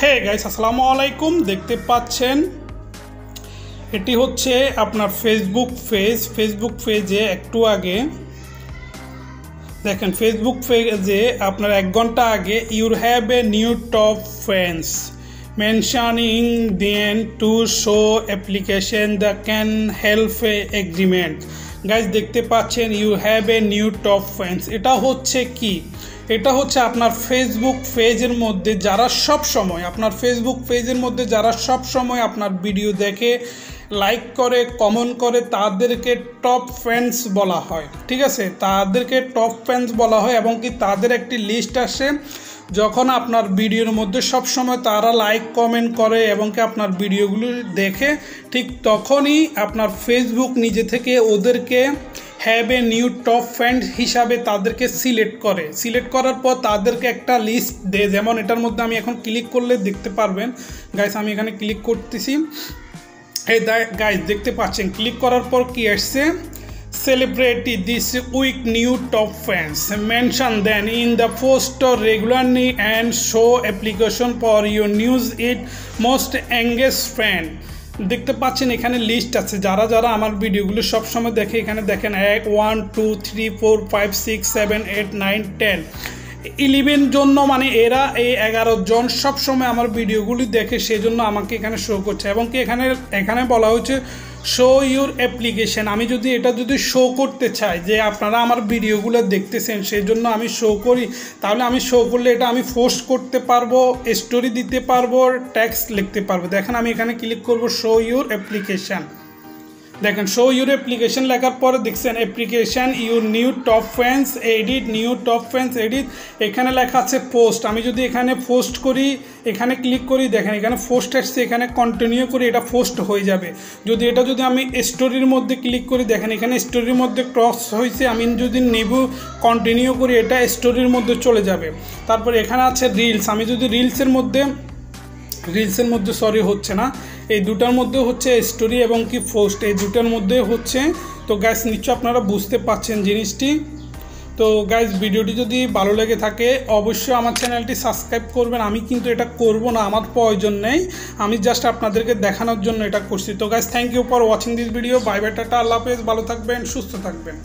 Hey guys, আসসালামু আলাইকুম। দেখতে পাচ্ছেন এটি হচ্ছে আপনার ফেসবুক পেজে একটু আগে দেখেন, ফেসবুক পেজে আপনার 1 ঘন্টা আগে you have a new top friends mentioning then to show application that can help agreement. Guys দেখতে পাচ্ছেন you have a new top friends. এটা হচ্ছে কি? এটা হচ্ছে আপনার ফেসবুক পেজের মধ্যে যারা সব সময় আপনার ভিডিও দেখে, লাইক করে, কমেন্ট করে, তাদেরকে টপ ফ্রেন্ডস বলা হয়। ঠিক আছে, তাদেরকে টপ ফ্রেন্ডস বলা হয় এবং কি তাদের একটি লিস্ট আসে। যখন আপনার ভিডিওর মধ্যে সব সময় তারা লাইক কমেন্ট করে এবং কি আপনার ভিডিওগুলো দেখে, ঠিক তখনই আপনার ফেসবুক নিজে থেকে ওদেরকে have a new top friend হিসাবে তাদেরকে সিলেক্ট করার পর তাদেরকে একটা লিস্ট দেয়। যেমন এটার মধ্যে আমি এখন ক্লিক করলে দেখতে পারবেন। গাইস আমি এখানে ক্লিক করতেছি। এই গাইস দেখতে পাচ্ছেন, ক্লিক করার পর কি আসছে? Celebrate this week new top friends. Mention them in the post regularly and show application for your news it most engaged friend. দেখতে পাচ্ছেন এখানে লিস্ট আছে যারা যারা আমার ভিডিওগুলো সবসময় দেখে। এখানে দেখেন 1 2 3 4 5 6 7 8 9 10 11 জন্য, মানে এরা এই 11 জন সবসময় আমার ভিডিওগুলি দেখে, সেই জন্য আমাকে এখানে শো করছে। এবং কি এখানে বলা হচ্ছে শো ইউর অ্যাপ্লিকেশন। আমি যদি এটা শো করতে চাই যে আপনারা আমার ভিডিওগুলো দেখতেছেন, সেই জন্য আমি শো করি, তাহলে আমি শো করলে এটা আমি পোস্ট করতে পারবো, স্টোরি দিতে পারবো, টেক্সট লিখতে পারবো। দেখেন আমি এখানে ক্লিক করব শো ইউর অ্যাপ্লিকেশন। দেখেন শো ইউর অ্যাপ্লিকেশন লেখার পরে দেখছেন application your new top friends edit, new top friends edit. এখানে লেখা আছে পোস্ট। আমি যদি এখানে পোস্ট করি, এখানে ক্লিক করি, দেখেন এখানে পোস্ট আসছে, এখানে কন্টিনিউ করি, এটা পোস্ট হয়ে যাবে। যদি আমি স্টোরির মধ্যে ক্লিক করি, দেখেন এখানে স্টোরির মধ্যে ক্রস হয়েছে। আমি যদি নেব কন্টিনিউ করি, এটা স্টোরির মধ্যে চলে যাবে। তারপর এখানে আছে রিলস। আমি যদি রিলসের মধ্যে হচ্ছে না, এই দুটার মধ্যে হচ্ছে স্টোরি এবং কি পোস্ট, এই দুটার মধ্যে হচ্ছে। তো গাইস নিশ্চয় আপনারা বুঝতে পারছেন জিনিসটি। তো গাইস ভিডিওটি যদি ভালো লেগে থাকে অবশ্যই আমার চ্যানেলটি সাবস্ক্রাইব করবেন। আমি কিন্তু এটা করব না, আমার প্রয়োজন নেই, আমি জাস্ট আপনাদেরকে দেখানোর জন্য এটা করছি। তো guys thank you for watching this video. Bye bye, টাটা, আল্লাহ হাফেজ, ভালো থাকবেন, সুস্থ থাকবেন।